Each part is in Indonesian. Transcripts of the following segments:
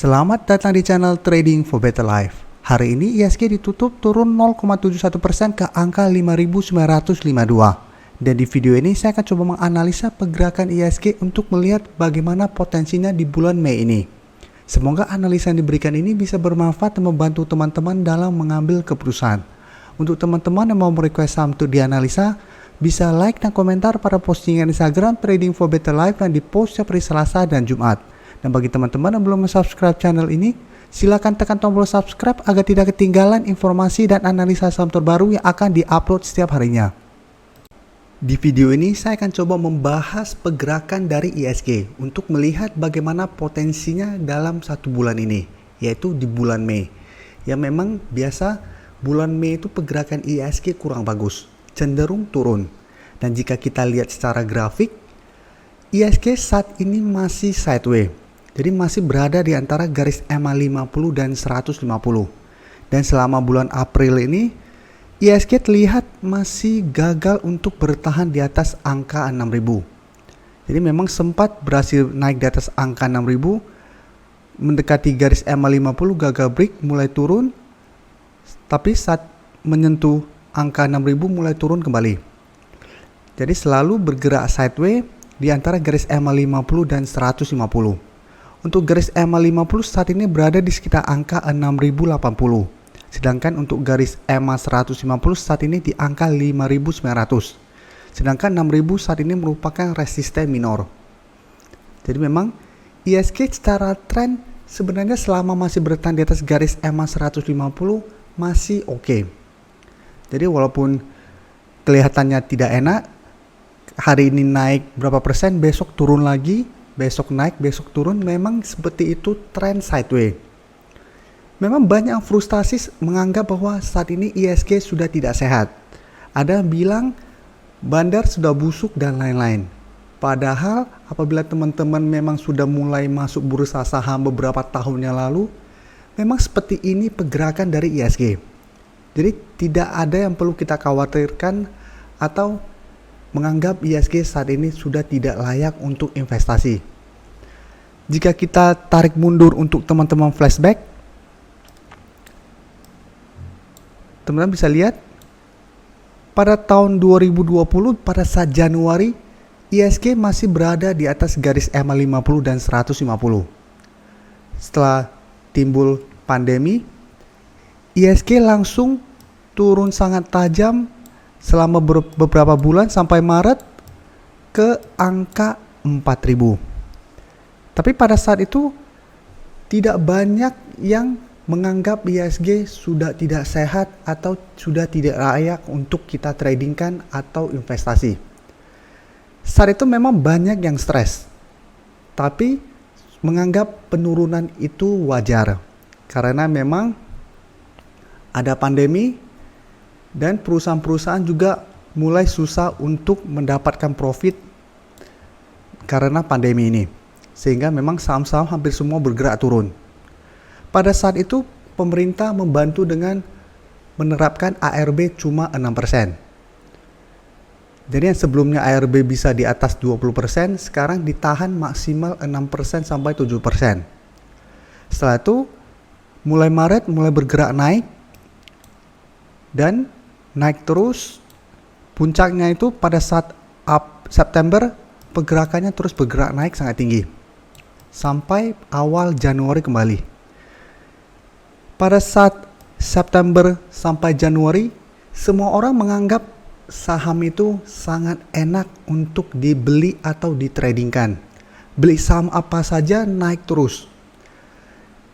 Selamat datang di channel Trading for Better Life. Hari ini ISG ditutup turun 0,71% ke angka 5.952. Dan di video ini saya akan coba menganalisa pergerakan ISG untuk melihat bagaimana potensinya di bulan Mei ini. Semoga analisa yang diberikan ini bisa bermanfaat dan membantu teman-teman dalam mengambil keputusan. Untuk teman-teman yang mau merequest saham untuk dianalisa, bisa like dan komentar pada postingan Instagram Trading for Better Life yang dipost setiap hari Selasa dan Jumat. Dan bagi teman-teman yang belum subscribe channel ini, silakan tekan tombol subscribe agar tidak ketinggalan informasi dan analisa saham terbaru yang akan diupload setiap harinya. Di video ini saya akan coba membahas pergerakan dari ISG untuk melihat bagaimana potensinya dalam satu bulan ini, yaitu di bulan Mei. Ya memang biasa bulan Mei itu pergerakan ISG kurang bagus, cenderung turun. Dan jika kita lihat secara grafik, ISG saat ini masih sideways. Jadi masih berada di antara garis EMA 50 dan 150. Dan selama bulan April ini, ISG terlihat masih gagal untuk bertahan di atas angka 6.000. Jadi memang sempat berhasil naik di atas angka 6.000, mendekati garis EMA 50 gagal break, mulai turun. Tapi saat menyentuh angka 6.000 mulai turun kembali. Jadi selalu bergerak sideways di antara garis EMA 50 dan 150. Untuk garis EMA 50 saat ini berada di sekitar angka 6.080. Sedangkan untuk garis EMA 150 saat ini di angka 5.900. Sedangkan 6.000 saat ini merupakan resisten minor. Jadi memang ISG secara tren sebenarnya selama masih bertahan di atas garis EMA 150 masih oke. Jadi walaupun kelihatannya tidak enak, hari ini naik berapa persen, besok turun lagi, besok naik, besok turun, memang seperti itu tren sideways. Memang banyak yang frustasi menganggap bahwa saat ini ISG sudah tidak sehat. Ada yang bilang bandar sudah busuk dan lain-lain. Padahal apabila teman-teman memang sudah mulai masuk bursa saham beberapa tahun yang lalu, memang seperti ini pergerakan dari ISG. Jadi tidak ada yang perlu kita khawatirkan atau menganggap ISG saat ini sudah tidak layak untuk investasi. Jika kita tarik mundur untuk teman-teman flashback, teman-teman bisa lihat pada tahun 2020 pada saat Januari, ISG masih berada di atas garis EMA 50 dan 150. Setelah timbul pandemi, ISG langsung turun sangat tajam selama beberapa bulan sampai Maret ke angka 4.000. Tapi pada saat itu tidak banyak yang menganggap ISG sudah tidak sehat atau sudah tidak layak untuk kita tradingkan atau investasi. Saat itu memang banyak yang stres. Tapi menganggap penurunan itu wajar. Karena memang ada pandemi dan perusahaan-perusahaan juga mulai susah untuk mendapatkan profit karena pandemi ini. Sehingga memang saham-saham hampir semua bergerak turun. Pada saat itu pemerintah membantu dengan menerapkan ARB cuma 6%. Jadi yang sebelumnya ARB bisa di atas 20%, sekarang ditahan maksimal 6% sampai 7%. Setelah itu mulai Maret mulai bergerak naik dan naik terus. Puncaknya itu pada saat September pergerakannya terus bergerak naik sangat tinggi sampai awal Januari kembali. Pada saat September sampai Januari, semua orang menganggap saham itu sangat enak untuk dibeli atau ditradingkan. Beli saham apa saja naik terus.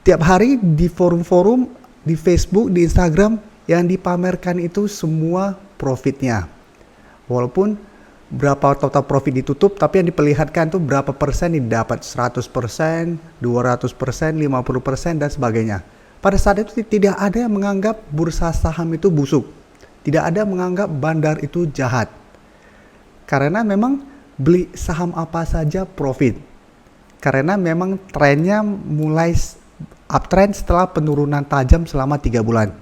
Tiap hari di forum-forum, di Facebook, di Instagram yang dipamerkan itu semua profitnya. Walaupun berapa total profit ditutup, tapi yang diperlihatkan itu berapa persen didapat, 100%, 200%, 50% dan sebagainya. Pada saat itu tidak ada yang menganggap bursa saham itu busuk. Tidak ada yang menganggap bandar itu jahat. Karena memang beli saham apa saja profit. Karena memang trennya mulai uptrend setelah penurunan tajam selama 3 bulan.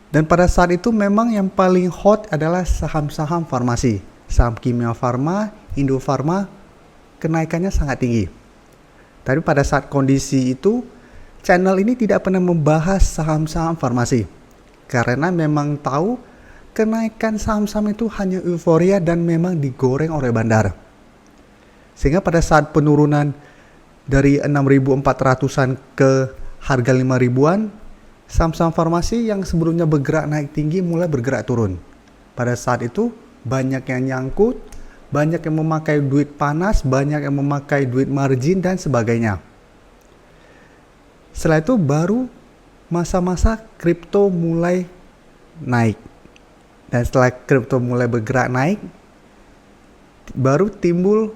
Dan pada saat itu memang yang paling hot adalah saham-saham farmasi. Saham Kimia Farma, Indofarma, kenaikannya sangat tinggi. Tapi pada saat kondisi itu, channel ini tidak pernah membahas saham-saham farmasi. Karena memang tahu kenaikan saham-saham itu hanya euforia dan memang digoreng oleh bandar. Sehingga pada saat penurunan dari 6.400-an ke harga 5.000-an, saham-saham farmasi yang sebelumnya bergerak naik tinggi mulai bergerak turun. Pada saat itu banyak yang nyangkut, banyak yang memakai duit panas, banyak yang memakai duit margin dan sebagainya. Setelah itu baru masa-masa kripto mulai naik. Dan setelah kripto mulai bergerak naik, baru timbul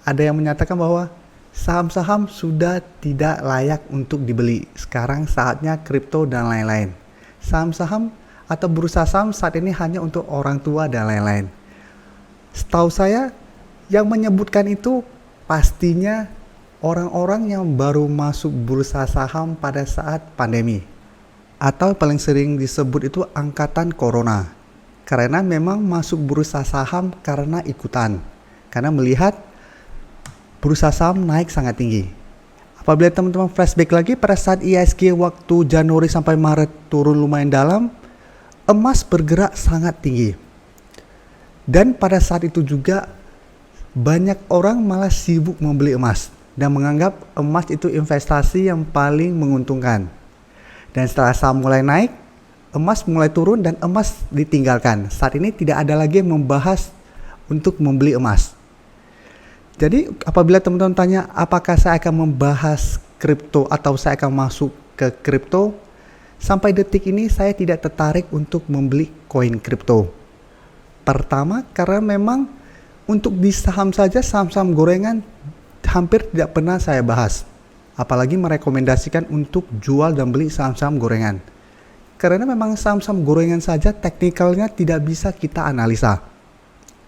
ada yang menyatakan bahwa saham-saham sudah tidak layak untuk dibeli. Sekarang saatnya kripto dan lain-lain. Saham-saham atau bursa saham saat ini hanya untuk orang tua dan lain-lain. Setahu saya yang menyebutkan itu pastinya orang-orang yang baru masuk bursa saham pada saat pandemi. Atau paling sering disebut itu angkatan corona. Karena memang masuk bursa saham karena ikutan. Karena melihat bursa saham naik sangat tinggi. Apabila teman-teman flashback lagi pada saat IHSG waktu Januari sampai Maret turun lumayan dalam, emas bergerak sangat tinggi. Dan pada saat itu juga banyak orang malah sibuk membeli emas dan menganggap emas itu investasi yang paling menguntungkan. Dan setelah saham mulai naik, emas mulai turun dan emas ditinggalkan. Saat ini tidak ada lagi yang membahas untuk membeli emas. Jadi apabila teman-teman tanya apakah saya akan membahas kripto atau saya akan masuk ke kripto, sampai detik ini saya tidak tertarik untuk membeli koin kripto. Pertama, karena memang untuk di saham saja, saham-saham gorengan hampir tidak pernah saya bahas. Apalagi merekomendasikan untuk jual dan beli saham-saham gorengan. Karena memang saham-saham gorengan saja teknikalnya tidak bisa kita analisa.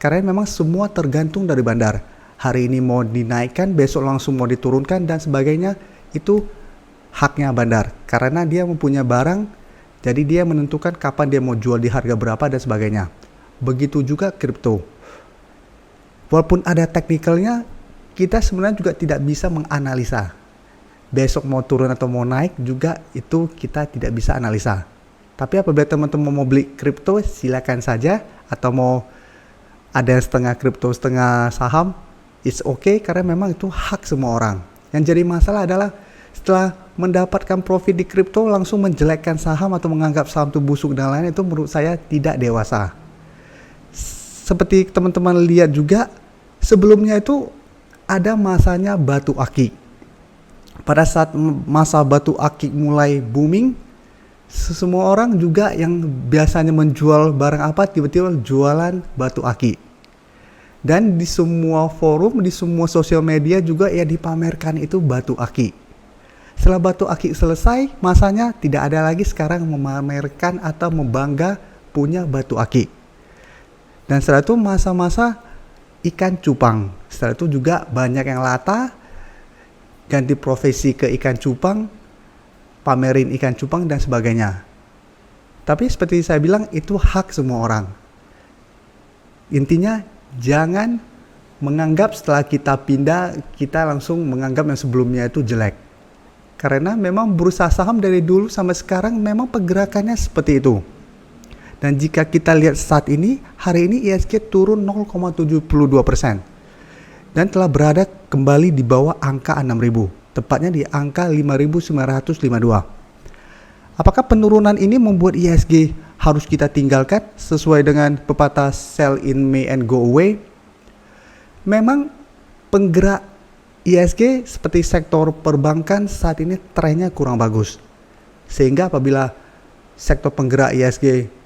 Karena memang semua tergantung dari bandar. Hari ini mau dinaikkan, besok langsung mau diturunkan dan sebagainya, itu haknya bandar. Karena dia mempunyai barang, jadi dia menentukan kapan dia mau jual di harga berapa dan sebagainya. Begitu juga kripto. Walaupun ada teknikalnya, kita sebenarnya juga tidak bisa menganalisa. Besok mau turun atau mau naik juga itu kita tidak bisa analisa. Tapi apabila teman-teman mau beli kripto, silakan saja. Atau mau ada yang setengah kripto, setengah saham, it's okay karena memang itu hak semua orang. Yang jadi masalah adalah setelah mendapatkan profit di kripto langsung menjelekkan saham atau menganggap saham itu busuk dan lain-lain, itu menurut saya tidak dewasa. Seperti teman-teman lihat juga, sebelumnya itu ada masanya batu akik. Pada saat masa batu akik mulai booming, semua orang juga yang biasanya menjual barang apa, tiba-tiba jualan batu akik. Dan di semua forum, di semua sosial media juga ya dipamerkan itu batu akik. Setelah batu akik selesai, masanya tidak ada lagi sekarang memamerkan atau membangga punya batu akik. Dan setelah itu masa-masa ikan cupang. Setelah itu juga banyak yang lata, ganti profesi ke ikan cupang, pamerin ikan cupang dan sebagainya. Tapi seperti saya bilang, itu hak semua orang. Intinya jangan menganggap setelah kita pindah, kita langsung menganggap yang sebelumnya itu jelek. Karena memang bursa saham dari dulu sampai sekarang memang pergerakannya seperti itu. Dan jika kita lihat saat ini, hari ini IHSG turun 0,72% dan telah berada kembali di bawah angka 6.000, tepatnya di angka 5.952. Apakah penurunan ini membuat IHSG harus kita tinggalkan sesuai dengan pepatah sell in May and go away? Memang penggerak IHSG seperti sektor perbankan saat ini trennya kurang bagus. Sehingga apabila sektor penggerak IHSG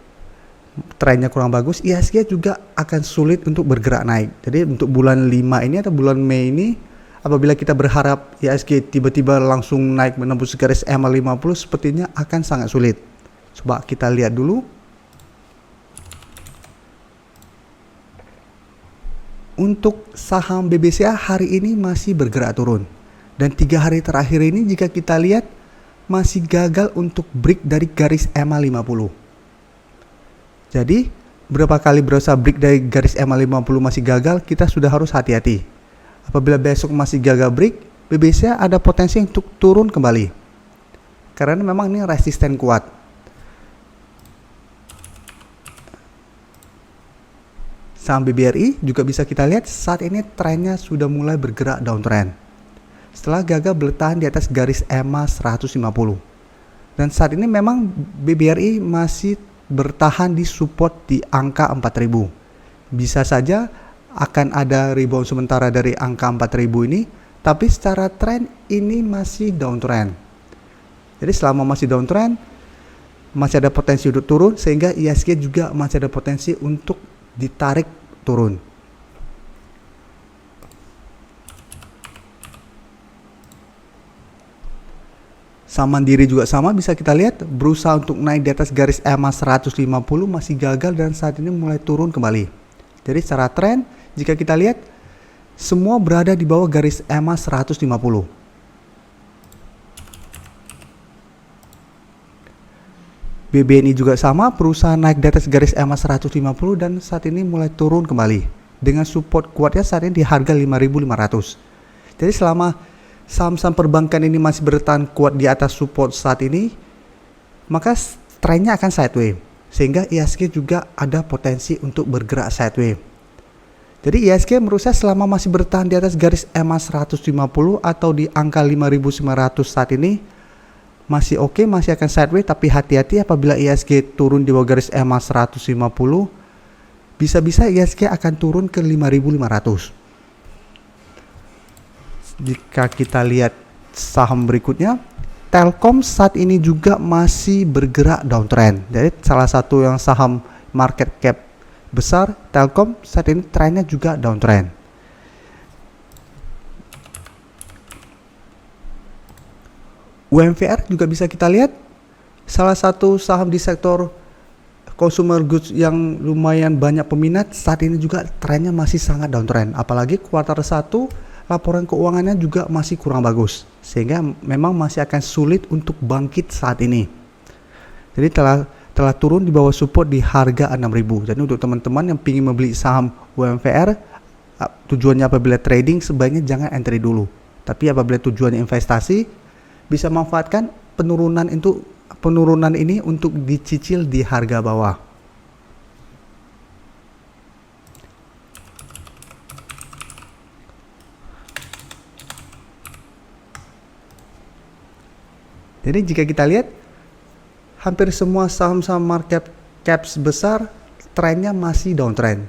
trennya kurang bagus, IHSG juga akan sulit untuk bergerak naik. Jadi untuk bulan 5 ini atau bulan Mei ini, apabila kita berharap IHSG tiba-tiba langsung naik menembus garis EMA 50, sepertinya akan sangat sulit. Coba kita lihat dulu. Untuk saham BBCA hari ini masih bergerak turun. Dan 3 hari terakhir ini jika kita lihat masih gagal untuk break dari garis EMA 50. Jadi berapa kali berusaha break dari garis EMA 50 masih gagal, kita sudah harus hati-hati. Apabila besok masih gagal break, BBC ada potensi untuk turun kembali. Karena memang ini resisten kuat. Saham BBRI juga bisa kita lihat saat ini trennya sudah mulai bergerak downtrend. Setelah gagal bertahan di atas garis EMA 150. Dan saat ini memang BBRI masih bertahan di support di angka 4000. Bisa saja akan ada rebound sementara dari angka 4000 ini, tapi secara tren ini masih downtrend. Jadi selama masih downtrend, masih ada potensi untuk turun, sehingga IHSG juga masih ada potensi untuk ditarik turun. Saham Mandiri juga sama, bisa kita lihat berusaha untuk naik di atas garis EMA 150 masih gagal dan saat ini mulai turun kembali. Jadi secara tren jika kita lihat semua berada di bawah garis EMA 150. BBNI juga sama, berusaha naik di atas garis EMA 150 dan saat ini mulai turun kembali dengan support kuatnya saat ini di harga 5.500. Jadi selama saham-saham perbankan ini masih bertahan kuat di atas support saat ini, maka trennya akan sideways, sehingga IHSG juga ada potensi untuk bergerak sideways. Jadi IHSG menurut saya selama masih bertahan di atas garis EMA 150 atau di angka 5.900 saat ini masih oke, masih akan sideways, tapi hati-hati apabila IHSG turun di bawah garis EMA 150, bisa-bisa IHSG akan turun ke 5.500. Jika kita lihat saham berikutnya, Telkom saat ini juga masih bergerak downtrend. Jadi salah satu yang saham market cap besar, Telkom saat ini trennya juga downtrend. UMVR juga bisa kita lihat salah satu saham di sektor consumer goods yang lumayan banyak peminat, saat ini juga trennya masih sangat downtrend. Apalagi kuartal 1 laporan keuangannya juga masih kurang bagus, sehingga memang masih akan sulit untuk bangkit saat ini. Jadi telah turun di bawah support di harga 6.000. Jadi untuk teman-teman yang ingin membeli saham UMVR, tujuannya apabila trading sebaiknya jangan entry dulu. Tapi apabila tujuannya investasi, bisa manfaatkan penurunan ini untuk dicicil di harga bawah. Jadi jika kita lihat hampir semua saham-saham market caps besar trennya masih downtrend,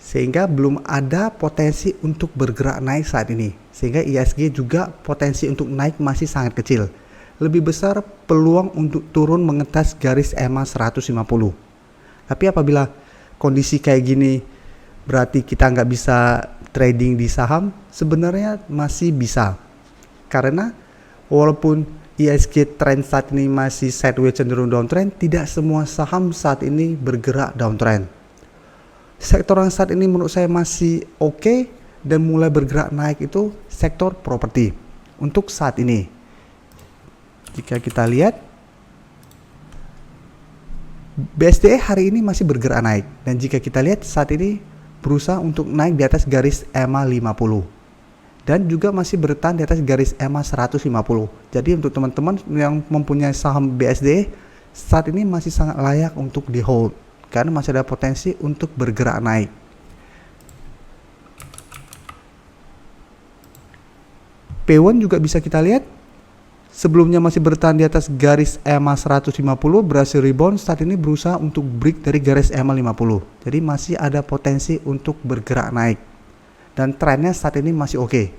sehingga belum ada potensi untuk bergerak naik saat ini, sehingga IHSG juga potensi untuk naik masih sangat kecil. Lebih besar peluang untuk turun mengetas garis EMA 150. Tapi apabila kondisi kayak gini berarti kita nggak bisa trading di saham, sebenarnya masih bisa, karena walaupun IHSG trend saat ini masih sideways cenderung downtrend, tidak semua saham saat ini bergerak downtrend. Sektor yang saat ini menurut saya masih oke dan mulai bergerak naik itu sektor properti untuk saat ini. Jika kita lihat BSDE hari ini masih bergerak naik, dan jika kita lihat saat ini berusaha untuk naik di atas garis EMA 50 dan juga masih bertahan di atas garis EMA 150. Jadi untuk teman-teman yang mempunyai saham BSDE saat ini masih sangat layak untuk di hold, karena masih ada potensi untuk bergerak naik. P1 juga bisa kita lihat sebelumnya masih bertahan di atas garis EMA 150, berhasil rebound, saat ini berusaha untuk break dari garis EMA 50. Jadi masih ada potensi untuk bergerak naik dan trennya saat ini masih oke.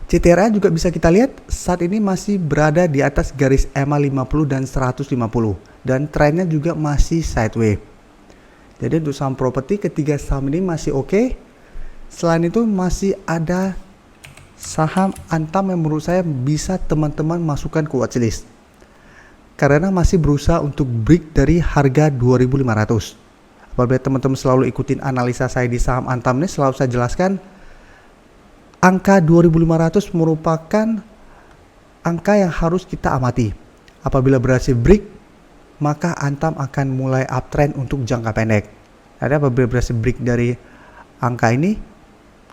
CTRA juga bisa kita lihat saat ini masih berada di atas garis EMA 50 dan 150, dan trennya juga masih sideways. Jadi untuk saham properti ketiga saham ini masih oke. Selain itu masih ada saham Antam yang menurut saya bisa teman-teman masukkan ke watchlist, karena masih berusaha untuk break dari harga 2.500. Apabila teman-teman selalu ikutin analisa saya di saham Antam ini, selalu saya jelaskan angka 2.500 merupakan angka yang harus kita amati. Apabila berhasil break, maka Antam akan mulai uptrend untuk jangka pendek. Jadi apabila berhasil break dari angka ini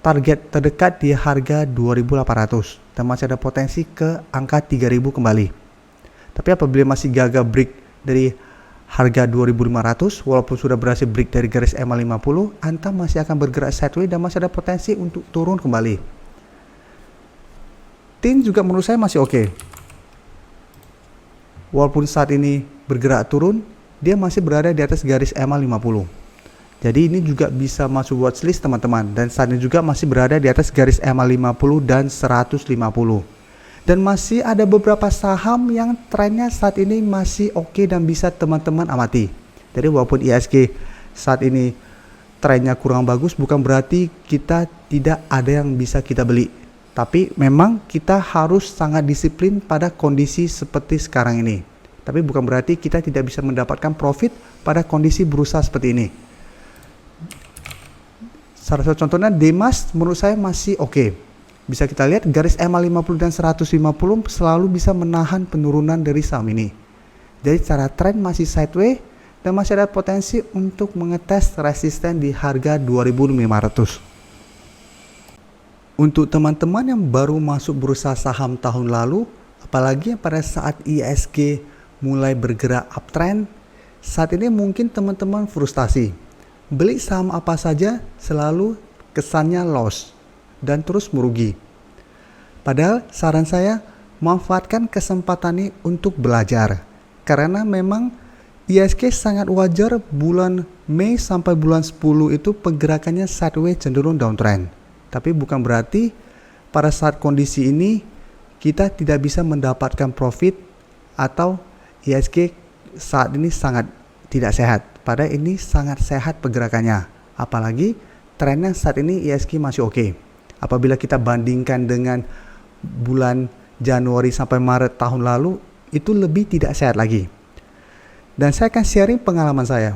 target terdekat di harga 2.800 dan masih ada potensi ke angka 3.000 kembali. Tapi apabila masih gagal break dari harga 2.500 walaupun sudah berhasil break dari garis EMA 50, Anda masih akan bergerak sideways dan masih ada potensi untuk turun kembali. TIN juga menurut saya masih oke. Walaupun saat ini bergerak turun, dia masih berada di atas garis EMA 50. Jadi ini juga bisa masuk watchlist teman-teman, dan saat ini juga masih berada di atas garis EMA 50 dan 150. Dan masih ada beberapa saham yang trennya saat ini masih oke dan bisa teman-teman amati. Jadi walaupun IHSG saat ini trennya kurang bagus, bukan berarti kita tidak ada yang bisa kita beli. Tapi memang kita harus sangat disiplin pada kondisi seperti sekarang ini. Tapi bukan berarti kita tidak bisa mendapatkan profit pada kondisi berusaha seperti ini. Salah satu contohnya Demas menurut saya masih oke. Bisa kita lihat garis EMA 50 dan 150 selalu bisa menahan penurunan dari saham ini. Jadi secara tren masih sideways dan masih ada potensi untuk mengetes resisten di harga 2.500. Untuk teman-teman yang baru masuk bursa saham tahun lalu, apalagi pada saat IHSG mulai bergerak uptrend, saat ini mungkin teman-teman frustasi. Beli saham apa saja selalu kesannya loss dan terus merugi. Padahal saran saya manfaatkan kesempatan ini untuk belajar. Karena memang IHSG sangat wajar bulan Mei sampai bulan 10 itu pergerakannya sideways cenderung downtrend. Tapi bukan berarti pada saat kondisi ini kita tidak bisa mendapatkan profit atau IHSG saat ini sangat tidak sehat. Padahal ini sangat sehat pergerakannya. Apalagi trennya saat ini IHSG masih oke. Apabila kita bandingkan dengan bulan Januari sampai Maret tahun lalu, itu lebih tidak sehat lagi. Dan saya akan sharing pengalaman saya.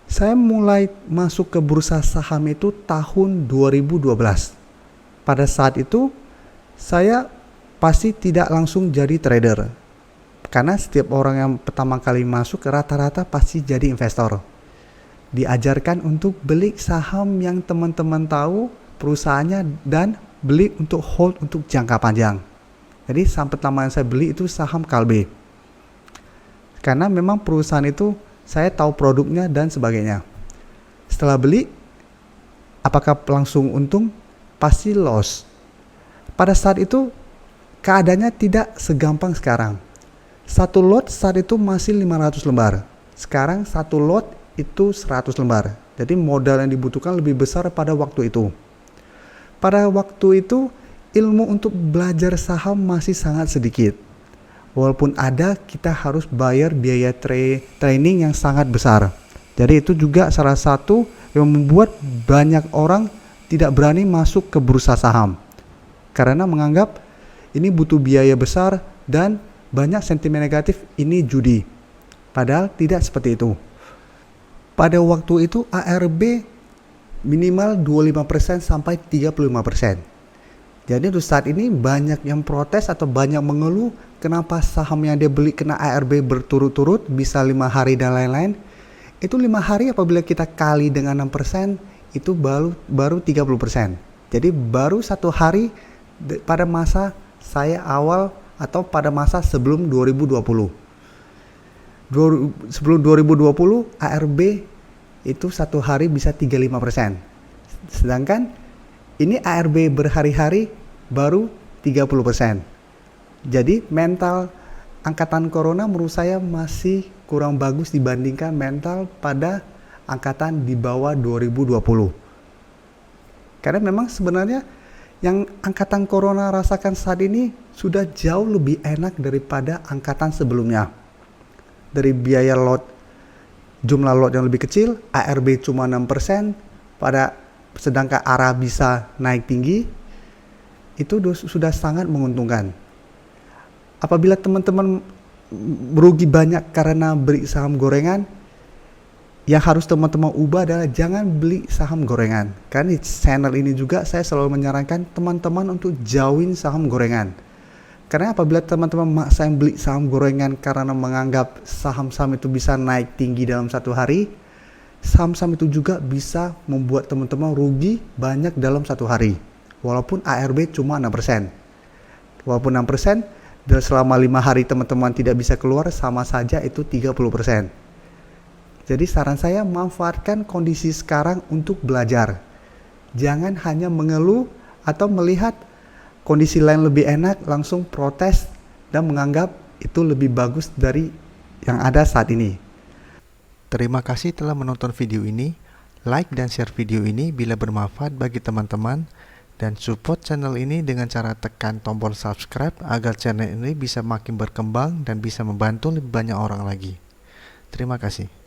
Saya mulai masuk ke bursa saham itu tahun 2012. Pada saat itu, saya pasti tidak langsung jadi trader. Karena setiap orang yang pertama kali masuk rata-rata pasti jadi investor. Diajarkan untuk beli saham yang teman-teman tahu perusahaannya dan beli untuk hold untuk jangka panjang. Jadi saham pertama yang saya beli itu saham Kalbe. Karena memang perusahaan itu saya tahu produknya dan sebagainya. Setelah beli, apakah langsung untung? Pasti loss. Pada saat itu keadaannya tidak segampang sekarang. Satu lot saat itu masih 500 lembar. Sekarang satu lot itu 100 lembar. Jadi modal yang dibutuhkan lebih besar pada waktu itu. Pada waktu itu ilmu untuk belajar saham masih sangat sedikit. Walaupun ada, kita harus bayar biaya training yang sangat besar. Jadi itu juga salah satu yang membuat banyak orang tidak berani masuk ke bursa saham. Karena menganggap ini butuh biaya besar dan banyak sentimen negatif ini judi. Padahal tidak seperti itu. Pada waktu itu ARB minimal 25% sampai 35%. Jadi untuk saat ini banyak yang protes atau banyak mengeluh kenapa saham yang dia beli kena ARB berturut-turut bisa 5 hari dan lain-lain. Itu 5 hari apabila kita kali dengan 6% itu baru 30%. Jadi baru 1 hari pada masa saya awal atau pada masa sebelum 2020. Sebelum 2020 ARB itu 1 hari bisa 35%. Sedangkan ini ARB berhari-hari baru 30%. Jadi mental angkatan corona menurut saya masih kurang bagus dibandingkan mental pada angkatan di bawah 2020. Karena memang sebenarnya yang angkatan corona rasakan saat ini sudah jauh lebih enak daripada angkatan sebelumnya. Dari biaya lot, jumlah lot yang lebih kecil, ARB cuma 6%, sedangkan ARA bisa naik tinggi, itu sudah sangat menguntungkan. Apabila teman-teman merugi banyak karena beli saham gorengan, yang harus teman-teman ubah adalah jangan beli saham gorengan. Karena di channel ini juga saya selalu menyarankan teman-teman untuk jauhin saham gorengan. Karena apabila teman-teman maksa beli saham gorengan karena menganggap saham-saham itu bisa naik tinggi dalam 1 hari, Saham-saham itu juga bisa membuat teman-teman rugi banyak dalam satu hari. Walaupun ARB cuma 6%. Walaupun 6%, dan selama 5 hari teman-teman tidak bisa keluar, sama saja itu 30%. Jadi saran saya, manfaatkan kondisi sekarang untuk belajar. Jangan hanya mengeluh atau melihat kondisi lain lebih enak, langsung protes dan menganggap itu lebih bagus dari yang ada saat ini. Terima kasih telah menonton video ini. Like dan share video ini bila bermanfaat bagi teman-teman, dan support channel ini dengan cara tekan tombol subscribe agar channel ini bisa makin berkembang dan bisa membantu lebih banyak orang lagi. Terima kasih.